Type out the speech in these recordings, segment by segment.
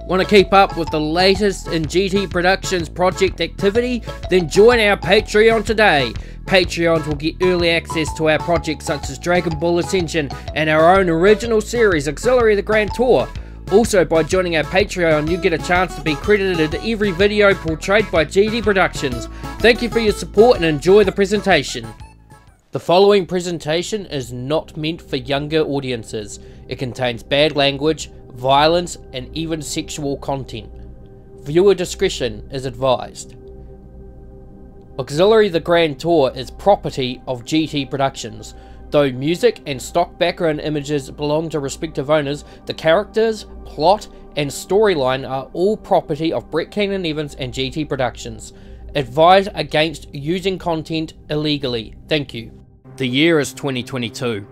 Want to keep up with the latest in GT Productions project activity? Then join our Patreon today. Patreons will get early access to our projects such as Dragon Ball Ascension and our own original series, Auxiliary the Grand Tour. Also, by joining our Patreon, you get a chance to be credited in every video portrayed by GT Productions. Thank you for your support and enjoy the presentation. The following presentation is not meant for younger audiences. It contains bad language, violence, and even sexual content. Viewer discretion is advised. Auxiliary the Grand Tour is property of GT Productions. Though music and stock background images belong to respective owners, the characters, plot, and storyline are all property of Brett Keenan Evans and GT Productions. Advise against using content illegally. Thank you. The year is 2022.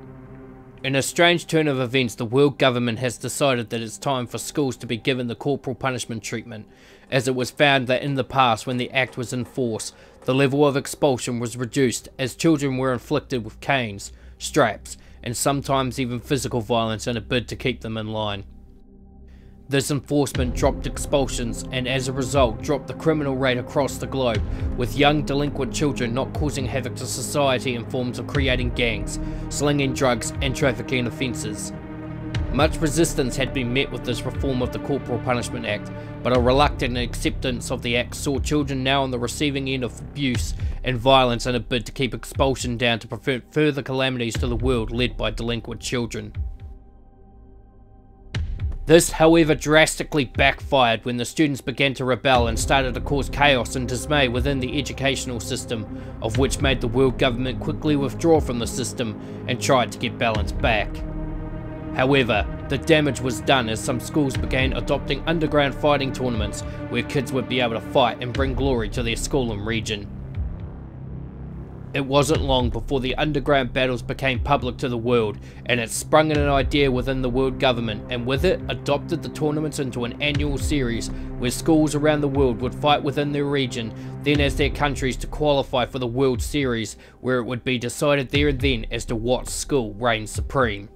In a strange turn of events, the world government has decided that it's time for schools to be given the corporal punishment treatment, as it was found that in the past, when the act was in force, the level of expulsion was reduced as children were inflicted with canes, straps, and sometimes even physical violence in a bid to keep them in line. This enforcement dropped expulsions and as a result dropped the criminal rate across the globe, with young delinquent children not causing havoc to society in forms of creating gangs, slinging drugs and trafficking offences. Much resistance had been met with this reform of the Corporal Punishment Act, but a reluctant acceptance of the act saw children now on the receiving end of abuse and violence in a bid to keep expulsion down to prevent further calamities to the world led by delinquent children. This, however, drastically backfired when the students began to rebel and started to cause chaos and dismay within the educational system, of which made the world government quickly withdraw from the system and tried to get balance back. However, the damage was done as some schools began adopting underground fighting tournaments where kids would be able to fight and bring glory to their school and region. It wasn't long before the underground battles became public to the world, and it sprung an idea within the world government, and with it adopted the tournaments into an annual series where schools around the world would fight within their region, then as their countries to qualify for the World Series, where it would be decided there and then as to what school reigned supreme.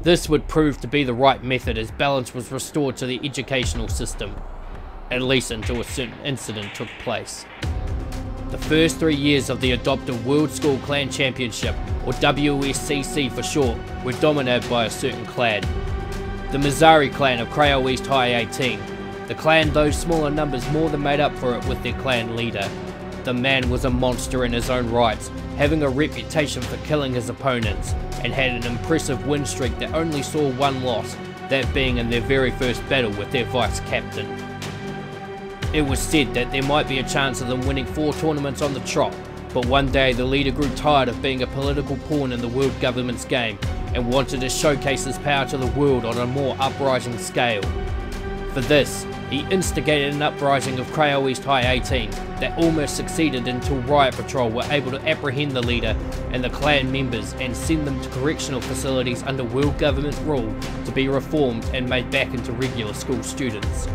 This would prove to be the right method as balance was restored to the educational system, at least until a certain incident took place. The first 3 years of the adopted World School Clan Championship, or WSCC for short, were dominated by a certain clan. The Mizari clan of Crayo East High 18. The clan, though smaller numbers, more than made up for it with their clan leader. The man was a monster in his own rights, having a reputation for killing his opponents, and had an impressive win streak that only saw one loss, that being in their very first battle with their vice captain. It was said that there might be a chance of them winning 4 tournaments on the trot, but one day the leader grew tired of being a political pawn in the world government's game and wanted to showcase his power to the world on a more uprising scale. For this, he instigated an uprising of Crayo East High 18 that almost succeeded until Riot Patrol were able to apprehend the leader and the clan members and send them to correctional facilities under world government rule to be reformed and made back into regular school students.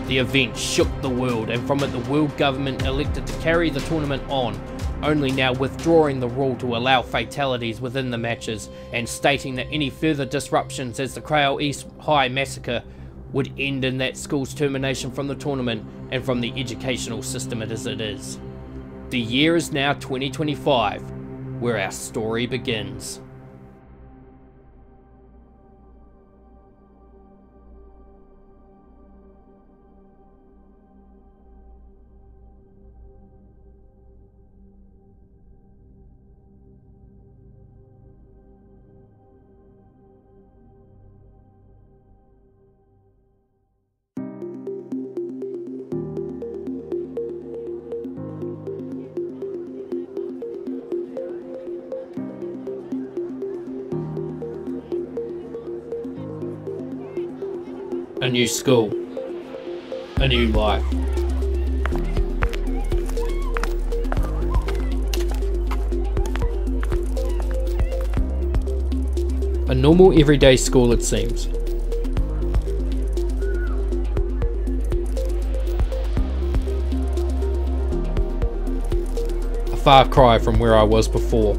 The event shook the world, and from it the world government elected to carry the tournament on, only now withdrawing the rule to allow fatalities within the matches and stating that any further disruptions as the Crayo East High massacre would end in that school's termination from the tournament and from the educational system as it is. The year is now 2025, where our story begins. A new school, a new life. A normal everyday school it seems. A far cry from where I was before.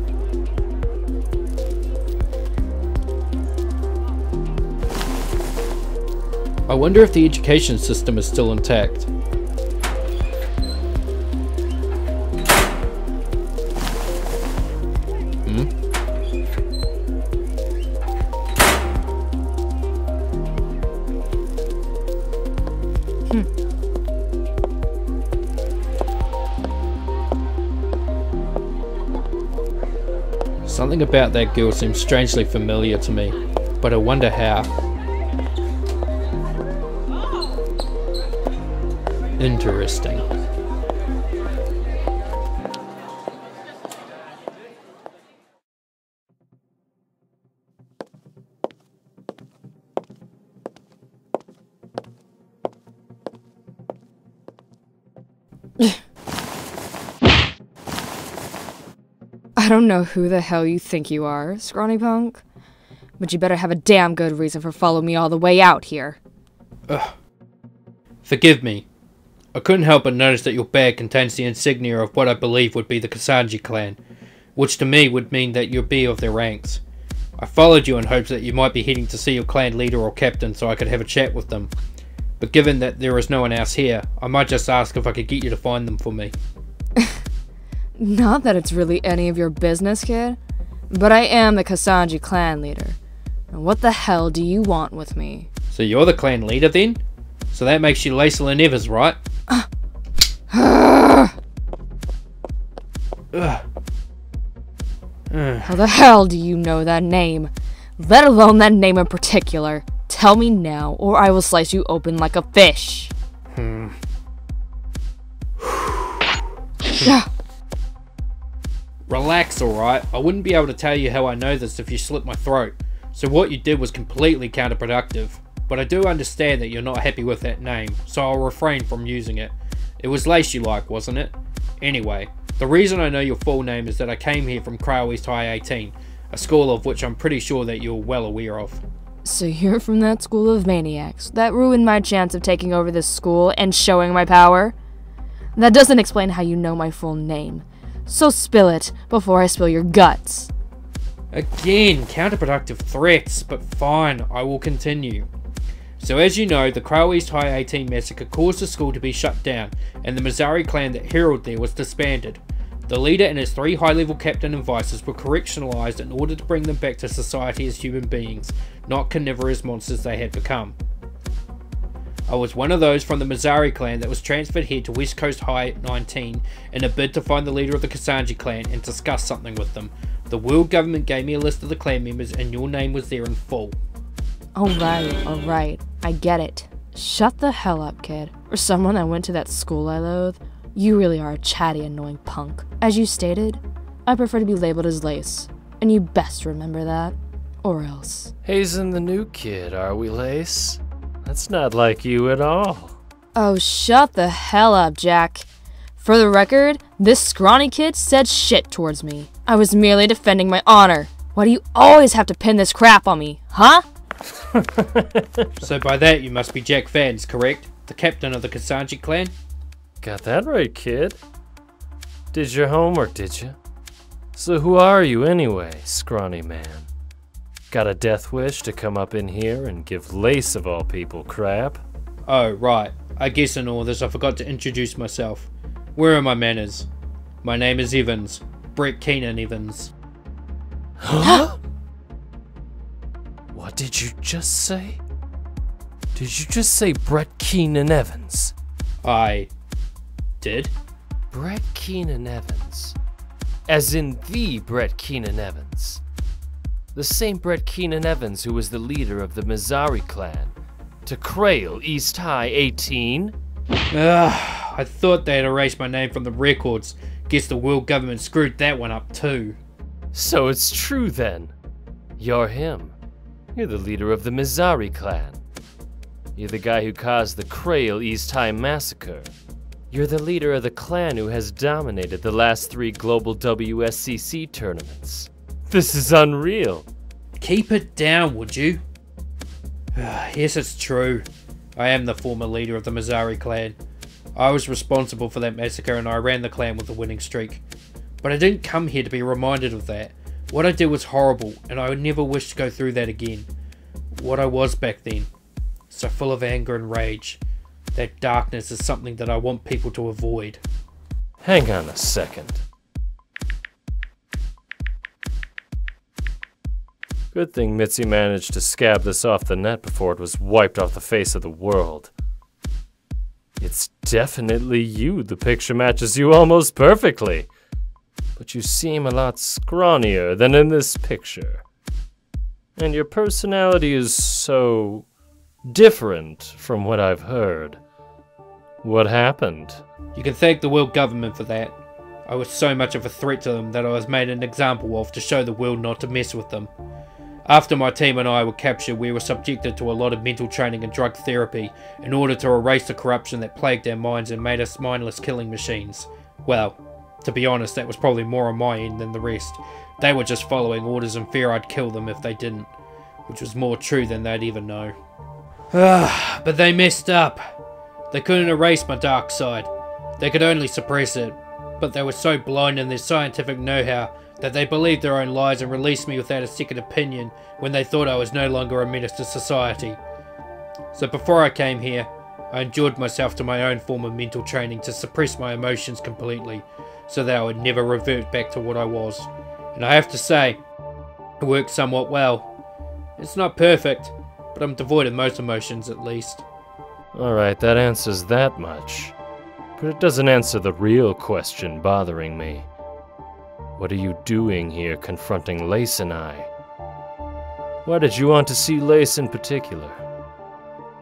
I wonder if the education system is still intact. Something about that girl seems strangely familiar to me, but I wonder how. Interesting. I don't know who the hell you think you are, scrawny punk, but you better have a damn good reason for following me all the way out here. Ugh. Forgive me. I couldn't help but notice that your bag contains the insignia of what I believe would be the Kasanji clan, which to me would mean that you'd be of their ranks. I followed you in hopes that you might be heading to see your clan leader or captain so I could have a chat with them. But given that there is no one else here, I might just ask if I could get you to find them for me. Not that it's really any of your business, kid, but I am the Kasanji clan leader. And what the hell do you want with me? So you're the clan leader then? So that makes you Lacelyn Evers, right? How the hell do you know that name? Let alone that name in particular. Tell me now, or I will slice you open like a fish. Relax, alright? I wouldn't be able to tell you how I know this if you slit my throat. So what you did was completely counterproductive. But I do understand that you're not happy with that name, so I'll refrain from using it. It was Lace you like, wasn't it? Anyway, the reason I know your full name is that I came here from Krail East High 18, a school of which I'm pretty sure that you're well aware of. So you're from that school of maniacs that ruined my chance of taking over this school and showing my power? That doesn't explain how you know my full name. So spill it before I spill your guts. Again, counterproductive threats, but fine, I will continue. So as you know, the Krail East High 18 massacre caused the school to be shut down, and the Mizari clan that heralded there was disbanded. The leader and his 3 high-level captain and vices were correctionalized in order to bring them back to society as human beings, not carnivorous monsters they had become. I was one of those from the Mizari clan that was transferred here to West Coast High 19 in a bid to find the leader of the Kasanji clan and discuss something with them. The world government gave me a list of the clan members and your name was there in full. Alright, I get it. Shut the hell up, kid. For someone that went to that school I loathe, you really are a chatty, annoying punk. As you stated, I prefer to be labeled as Lace, and you best remember that, or else. Hazing the new kid, are we, Lace? That's not like you at all. Oh, shut the hell up, Jack. For the record, this scrawny kid said shit towards me. I was merely defending my honor. Why do you always have to pin this crap on me, huh? So by that you must be Jack Vans, correct? The captain of the Kasanji clan? Got that right, kid. Did your homework, did you? So who are you anyway, scrawny man? Got a death wish to come up in here and give Lace of all people crap? Oh, right. I guess in all this I forgot to introduce myself. Where are my manners? My name is Evans. Brett Keenan Evans. Huh? What did you just say? Did you just say Brett Keenan Evans? I did? Brett Keenan Evans. As in the Brett Keenan Evans. The same Brett Keenan Evans who was the leader of the Mizari clan. To Krail East High 18? I thought they had erased my name from the records. Guess the world government screwed that one up too. So it's true then. You're him. You're the leader of the Mizari clan. You're the guy who caused the Krail East High massacre. You're the leader of the clan who has dominated the last 3 global WSCC tournaments. This is unreal. Keep it down, would you? Yes, it's true. I am the former leader of the Mizari clan. I was responsible for that massacre and I ran the clan with a winning streak. But I didn't come here to be reminded of that. What I did was horrible and I would never wish to go through that again. What I was back then. so full of anger and rage. That darkness is something that I want people to avoid. Hang on a second. Good thing Mitzi managed to scab this off the net before it was wiped off the face of the world. It's definitely you. The picture matches you almost perfectly. But you seem a lot scrawnier than in this picture. And your personality is so different from what I've heard. What happened? You can thank the world government for that. I was so much of a threat to them that I was made an example of to show the world not to mess with them. After my team and I were captured, we were subjected to a lot of mental training and drug therapy in order to erase the corruption that plagued our minds and made us mindless killing machines. Well, to be honest, that was probably more on my end than the rest. They were just following orders in fear I'd kill them if they didn't, which was more true than they'd ever know. But they messed up. They couldn't erase my dark side. They could only suppress it. But they were so blind in their scientific know-how that they believed their own lies and released me without a second opinion when they thought I was no longer a menace to society. So before I came here, I endured myself to my own form of mental training to suppress my emotions completely, so that I would never revert back to what I was. And I have to say, it worked somewhat well. It's not perfect, but I'm devoid of most emotions at least. Alright, that answers that much. But it doesn't answer the real question bothering me. What are you doing here confronting Lace and I? Why did you want to see Lace in particular?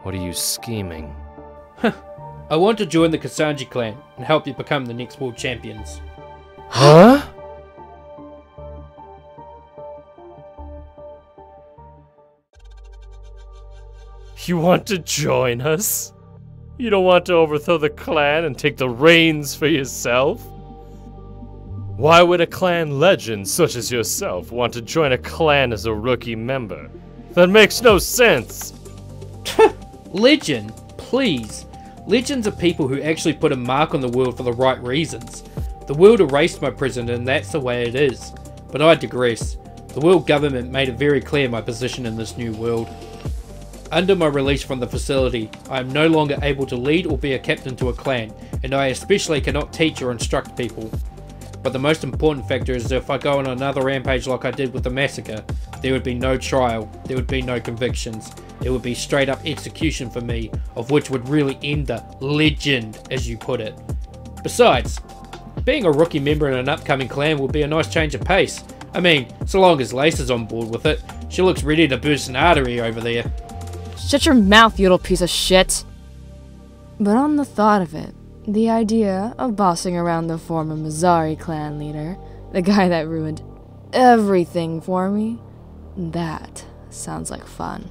What are you scheming? I want to join the Kasanji clan and help you become the next world champions. Huh? You want to join us? You don't want to overthrow the clan and take the reins for yourself? Why would a clan legend such as yourself want to join a clan as a rookie member? That makes no sense! Legend? Please. Legends are people who actually put a mark on the world for the right reasons. The world erased my president and that's the way it is. But I digress. The world government made it very clear my position in this new world. Under my release from the facility, I am no longer able to lead or be a captain to a clan, and I especially cannot teach or instruct people. But the most important factor is if I go on another rampage like I did with the massacre, there would be no trial, there would be no convictions, it would be straight up execution for me, of which would really end the legend, as you put it. Besides, being a rookie member in an upcoming clan would be a nice change of pace. I mean, so long as Lace is on board with it. She looks ready to burst an artery over there. Shut your mouth, you little piece of shit! But on the thought of it, the idea of bossing around the former Mizari clan leader, the guy that ruined everything for me, that sounds like fun.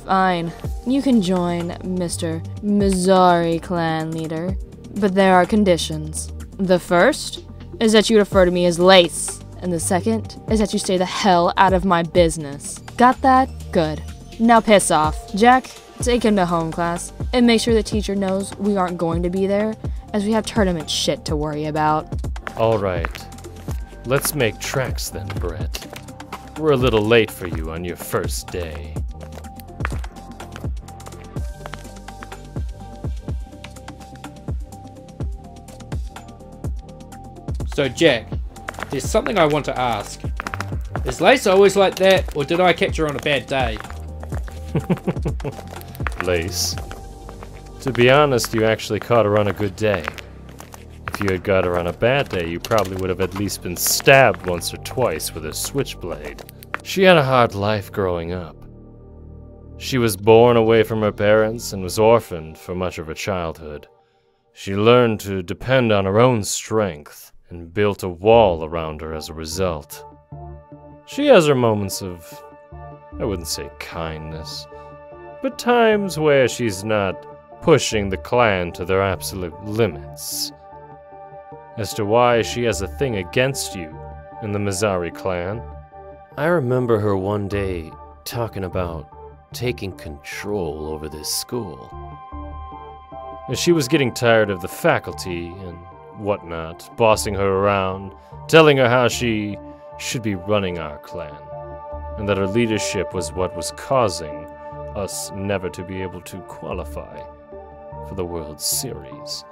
Fine, you can join, Mr. Mizari clan leader, but there are conditions. The first is that you refer to me as Lace, and the second is that you stay the hell out of my business. Got that? Good. Now piss off. Jack, take him to home class, and make sure the teacher knows we aren't going to be there, as we have tournament shit to worry about. Alright. Let's make tracks then, Brett. We're a little late for you on your first day. So Jack, there's something I want to ask. Is Lace always like that, or did I catch her on a bad day? Lace. To be honest, you actually caught her on a good day. If you had got her on a bad day, you probably would have at least been stabbed once or twice with a switchblade. She had a hard life growing up. She was born away from her parents and was orphaned for much of her childhood. She learned to depend on her own strength and built a wall around her as a result. She has her moments of, I wouldn't say kindness, but times where she's not pushing the clan to their absolute limits. As to why she has a thing against you in the Mizari clan, I remember her one day talking about taking control over this school. As she was getting tired of the faculty and whatnot, bossing her around, telling her how she should be running our clan, and that her leadership was what was causing us never to be able to qualify for the World Series,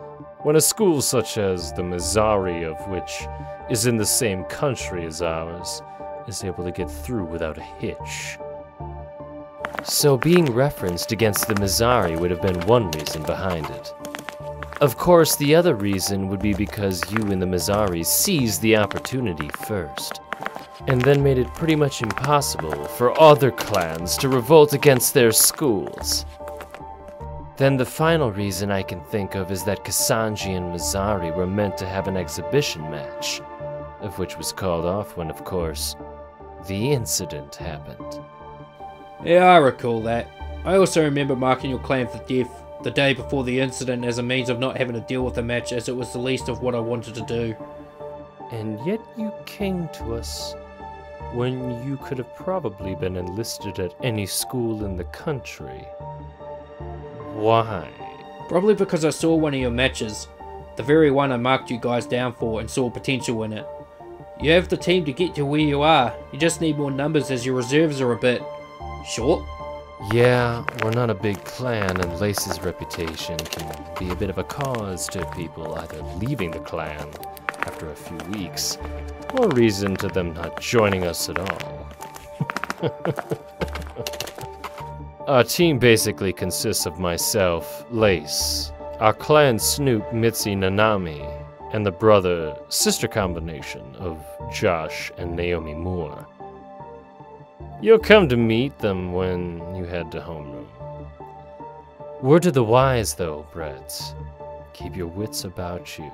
when a school such as the Mizari, of which is in the same country as ours, is able to get through without a hitch. So being referenced against the Mizari would have been one reason behind it. Of course, the other reason would be because you and the Mizari seized the opportunity first, and then made it pretty much impossible for other clans to revolt against their schools. Then the final reason I can think of is that Kasanji and Mizari were meant to have an exhibition match, of which was called off when, of course, the incident happened. Yeah, I recall that. I also remember marking your clan for death the day before the incident as a means of not having to deal with the match, as it was the least of what I wanted to do. And yet you came to us when you could have probably been enlisted at any school in the country. Why? Probably because I saw one of your matches, the very one I marked you guys down for, and saw potential in it. You have the team to get to where you are, you just need more numbers as your reserves are a bit short. Yeah, we're not a big clan, and Lace's reputation can be a bit of a cause to people either leaving the clan after a few weeks, or reason to them not joining us at all. Our team basically consists of myself, Lace, our clan snoop Mitzi Nanami, and the brother-sister combination of Josh and Naomi Moore. You'll come to meet them when you head to homeroom. Word to the wise, though, Brett. Keep your wits about you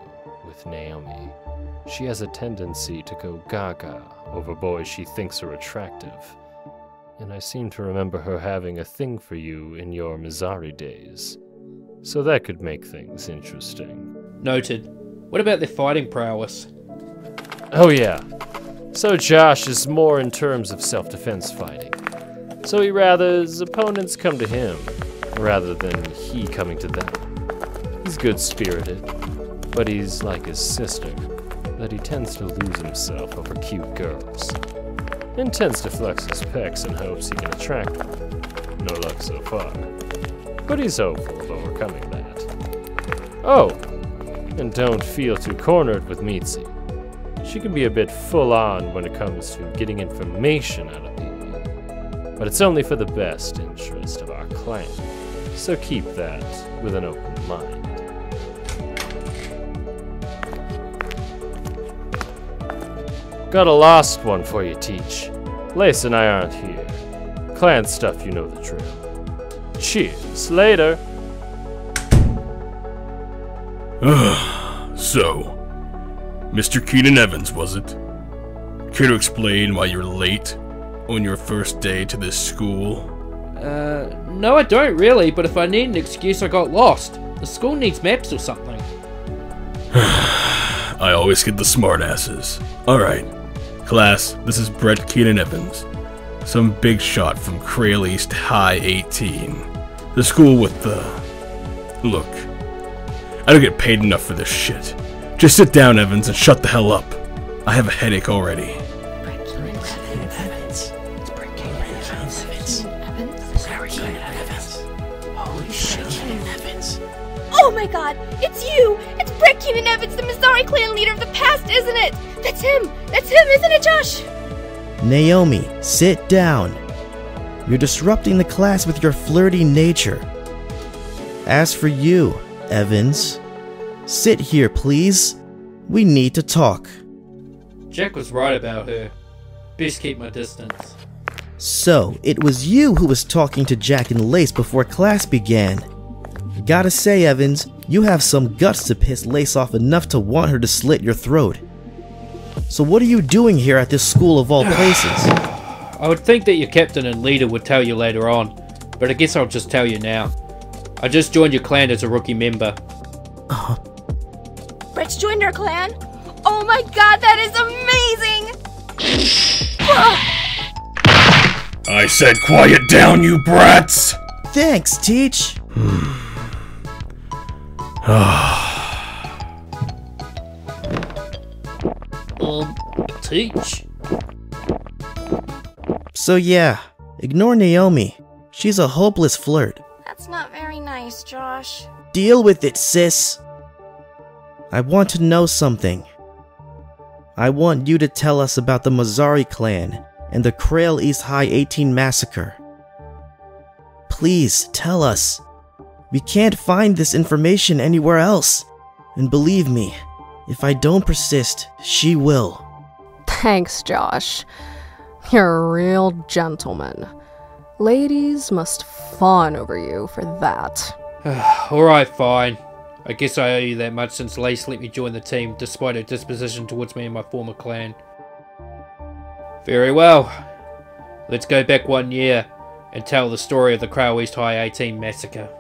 with Naomi. She has a tendency to go gaga over boys she thinks are attractive, and I seem to remember her having a thing for you in your Mizari days, so that could make things interesting. Noted. What about their fighting prowess? Oh yeah. So Josh is more in terms of self-defense fighting. So he rather his opponents come to him, rather than he coming to them. He's good-spirited, but he's like his sister, that he tends to lose himself over cute girls, and tends to flex his pecs in hopes he can attract them. No luck so far, but he's hopeful of overcoming that. Oh, and don't feel too cornered with Mitzi. She can be a bit full-on when it comes to getting information out of people, but it's only for the best interest of our clan, so keep that with an open mind. Got a lost one for you, Teach. Lace and I aren't here. Clan stuff, you know the drill. Cheers, later! So, Mr. Keenan Evans, was it? Care to explain why you're late on your first day to this school? No I don't really, but if I need an excuse I got lost. The school needs maps or something. I always get the smartasses. Alright, class, this is Brett Keenan Evans. Some big shot from Crail East High 18. The school with the... Look, I don't get paid enough for this shit. Just sit down, Evans, and shut the hell up. I have a headache already. Oh my god, it's you! It's Brett Keenan Evans, the Mizari clan leader of the past, isn't it? That's him! That's him, isn't it, Josh? Naomi, sit down. You're disrupting the class with your flirty nature. As for you, Evans, sit here, please. We need to talk. Jack was right about her. Best keep my distance. So, it was you who was talking to Jack and Lace before class began. Gotta say, Evans, you have some guts to piss Lace off enough to want her to slit your throat. So what are you doing here at this school of all places? I would think that your captain and leader would tell you later on, but I guess I'll just tell you now. I just joined your clan as a rookie member. Brett's joined our clan? Oh my god, that is amazing! I said quiet down, you brats! Thanks, Teach. Teach? So yeah, ignore Naomi. She's a hopeless flirt. That's not very nice, Josh. Deal with it, sis. I want to know something. I want you to tell us about the Mazari clan and the Krail East High 18 massacre. Please, tell us. We can't find this information anywhere else. And believe me, if I don't persist, she will. Thanks, Josh. You're a real gentleman. Ladies must fawn over you for that. Alright, fine. I guess I owe you that much since Lace let me join the team despite her disposition towards me and my former clan. Very well. Let's go back 1 year and tell the story of the Krail East High 18 massacre.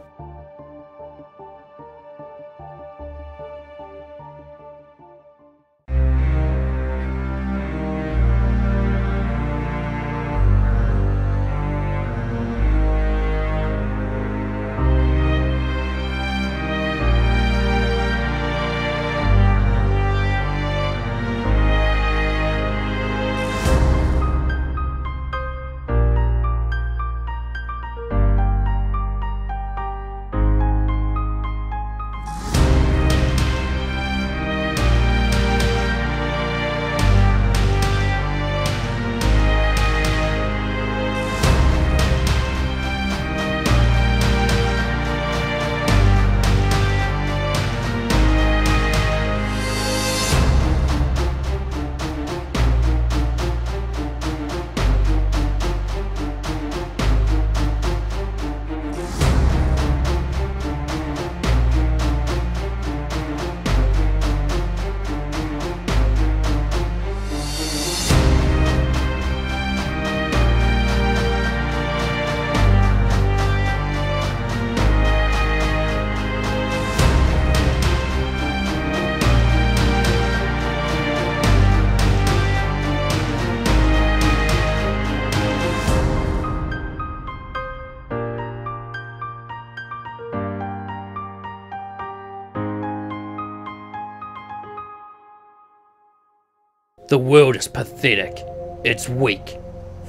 The world is pathetic. It's weak,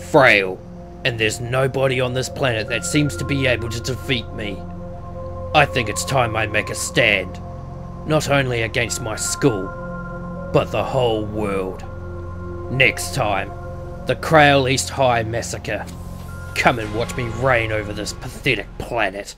frail, and there's nobody on this planet that seems to be able to defeat me. I think it's time I make a stand, not only against my school, but the whole world. Next time, the Krail East High Massacre. Come and watch me reign over this pathetic planet.